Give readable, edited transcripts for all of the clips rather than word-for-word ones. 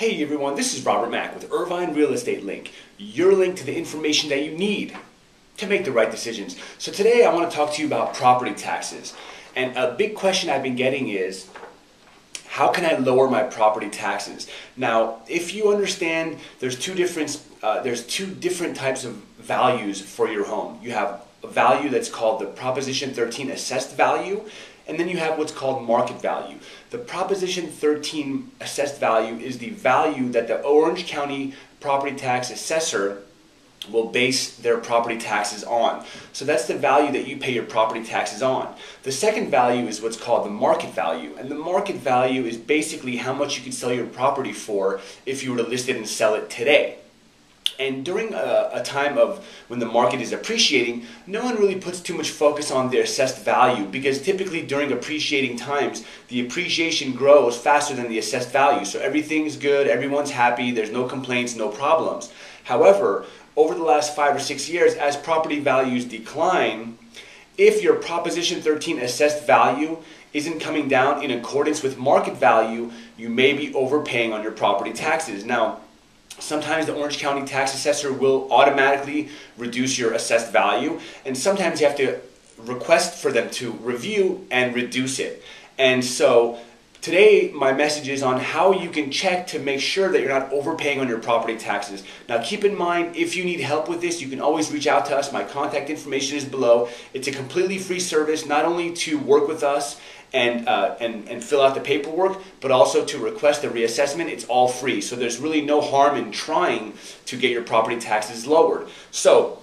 Hey everyone, this is Robert Mack with Irvine Real Estate Link, your link to the information that you need to make the right decisions. So today I want to talk to you about property taxes. And a big question I've been getting is, how can I lower my property taxes? Now, if you understand, there's two different types of values for your home. You have a value that's called the Proposition 13 assessed value, and then you have what's called market value. The Proposition 13 assessed value is the value that the Orange County property tax assessor will base their property taxes on. So that's the value that you pay your property taxes on. The second value is what's called the market value. And the market value is basically how much you can sell your property for if you were to list it and sell it today. And during a time of when the market is appreciating, no one really puts too much focus on their assessed value, because typically during appreciating times, the appreciation grows faster than the assessed value. So everything's good, everyone's happy, there's no complaints, no problems. However, over the last 5 or 6 years, as property values decline, if your Proposition 13 assessed value isn't coming down in accordance with market value, you may be overpaying on your property taxes. Now, sometimes the Orange County tax assessor will automatically reduce your assessed value, and sometimes you have to request for them to review and reduce it. And so today my message is on how you can check to make sure that you're not overpaying on your property taxes. Now keep in mind, if you need help with this, you can always reach out to us. My contact information is below. It's a completely free service, not only to work with us and fill out the paperwork, but also to request a reassessment. It's all free. So there's really no harm in trying to get your property taxes lowered. So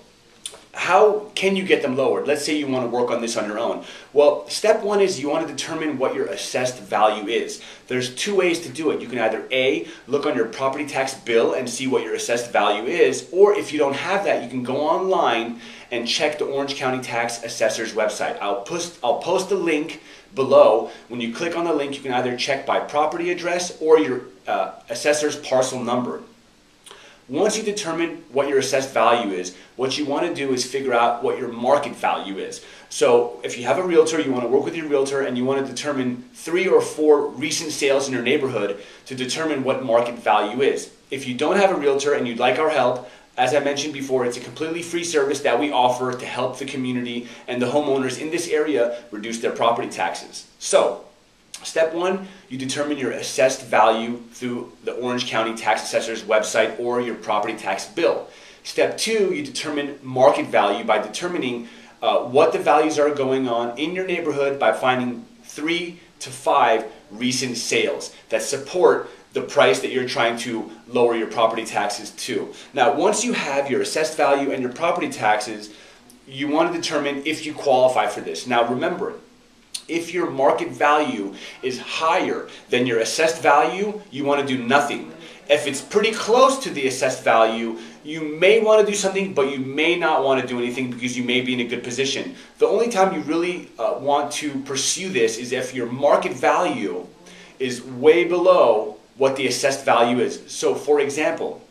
how can you get them lowered? Let's say you want to work on this on your own. Well, step one is you want to determine what your assessed value is. There's two ways to do it. You can either A, look on your property tax bill and see what your assessed value is, or if you don't have that, you can go online and check the Orange County Tax Assessor's website. I'll post a link below. When you click on the link, you can either check by property address or your assessor's parcel number. Once you determine what your assessed value is, what you want to do is figure out what your market value is. So if you have a realtor, you want to work with your realtor and you want to determine 3 or 4 recent sales in your neighborhood to determine what market value is. If you don't have a realtor and you'd like our help, as I mentioned before, it's a completely free service that we offer to help the community and the homeowners in this area reduce their property taxes. So, step one, you determine your assessed value through the Orange County Tax Assessor's website or your property tax bill. Step two, you determine market value by determining what the values are going on in your neighborhood by finding 3 to 5 recent sales that support the price that you're trying to lower your property taxes to. Now, once you have your assessed value and your property taxes, you want to determine if you qualify for this. Now, remember, if your market value is higher than your assessed value, you want to do nothing. If it's pretty close to the assessed value, you may want to do something, but you may not want to do anything because you may be in a good position. The only time you really want to pursue this is if your market value is way below what the assessed value is. So for example,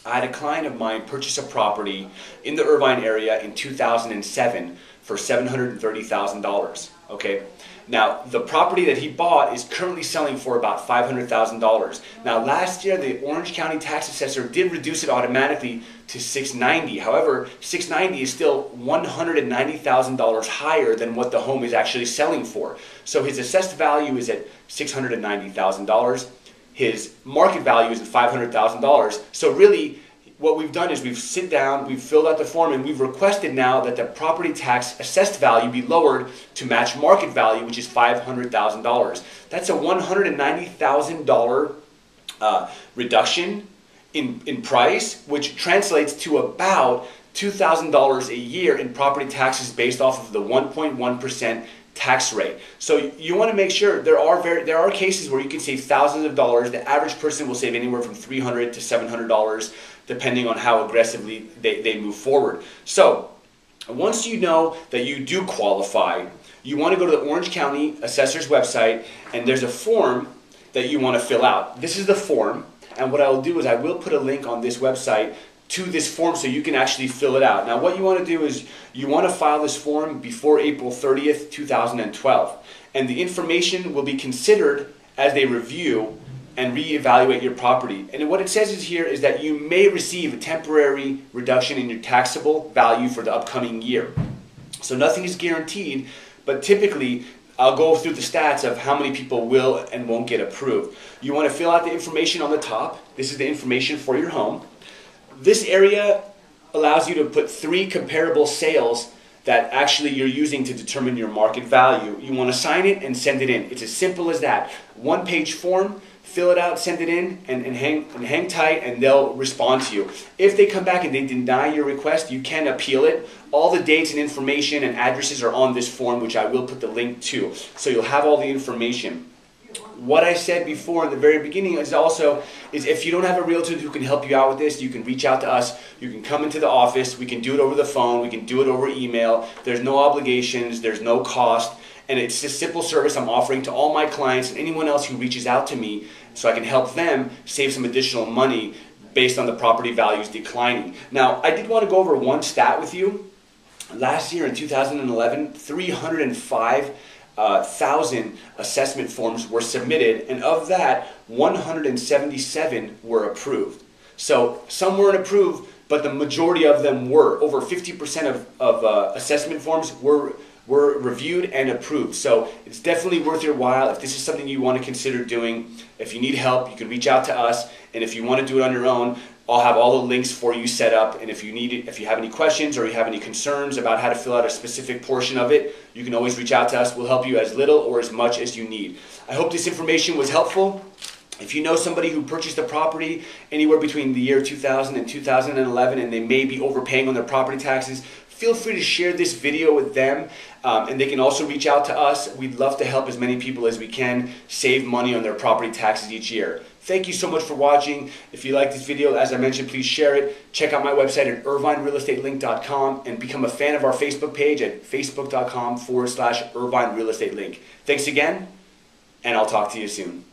I had a client of mine purchase a property in the Irvine area in 2007 for $730,000. Okay, now the property that he bought is currently selling for about $500,000. Now last year the Orange County tax assessor did reduce it automatically to $690,000. However, $690,000 is still $190,000 higher than what the home is actually selling for. So his assessed value is at $690,000. His market value is at $500,000. So really, what we've done is we've sit down, we've filled out the form, and we've requested now that the property tax assessed value be lowered to match market value, which is $500,000. That's a $190,000 reduction in price, which translates to about $2,000 a year in property taxes based off of the 1.1% tax rate. So you want to make sure there are cases where you can save thousands of dollars. The average person will save anywhere from $300 to $700 depending on how aggressively they move forward. So once you know that you do qualify, you want to go to the Orange County Assessor's website, and there's a form that you want to fill out. This is the form, and what I'll do is I will put a link on this website to this form so you can actually fill it out. Now what you want to do is you want to file this form before April 30th, 2012. And the information will be considered as they review and reevaluate your property. And what it says is here is that you may receive a temporary reduction in your taxable value for the upcoming year. So nothing is guaranteed, but typically I'll go through the stats of how many people will and won't get approved. You want to fill out the information on the top. This is the information for your home. This area allows you to put 3 comparable sales that actually you're using to determine your market value. You want to sign it and send it in. It's as simple as that. 1-page form, fill it out, send it in, and hang tight, and they'll respond to you. If they come back and they deny your request, you can appeal it. All the dates and information and addresses are on this form, which I will put the link to. So you'll have all the information. What I said before in the very beginning is if you don't have a realtor who can help you out with this, you can reach out to us. You can come into the office. We can do it over the phone. We can do it over email. There's no obligations. There's no cost. And it's a simple service I'm offering to all my clients and anyone else who reaches out to me so I can help them save some additional money based on the property values declining. Now, I did want to go over one stat with you. Last year in 2011, 305,000 assessment forms were submitted, and of that, 177 were approved. So some weren't approved, but the majority of them were. Over 50% of assessment forms were reviewed and approved. So it's definitely worth your while. If this is something you want to consider doing, if you need help, you can reach out to us. And if you want to do it on your own, I'll have all the links for you set up. And if you need it, if you have any questions or you have any concerns about how to fill out a specific portion of it, you can always reach out to us. We'll help you as little or as much as you need. I hope this information was helpful. If you know somebody who purchased a property anywhere between the year 2000 and 2011 and they may be overpaying on their property taxes, feel free to share this video with them, and they can also reach out to us. We'd love to help as many people as we can save money on their property taxes each year. Thank you so much for watching. If you like this video, as I mentioned, please share it. Check out my website at irvinerealestatelyink.com and become a fan of our Facebook page at facebook.com/Irvine Real Estate Link. Thanks again, and I'll talk to you soon.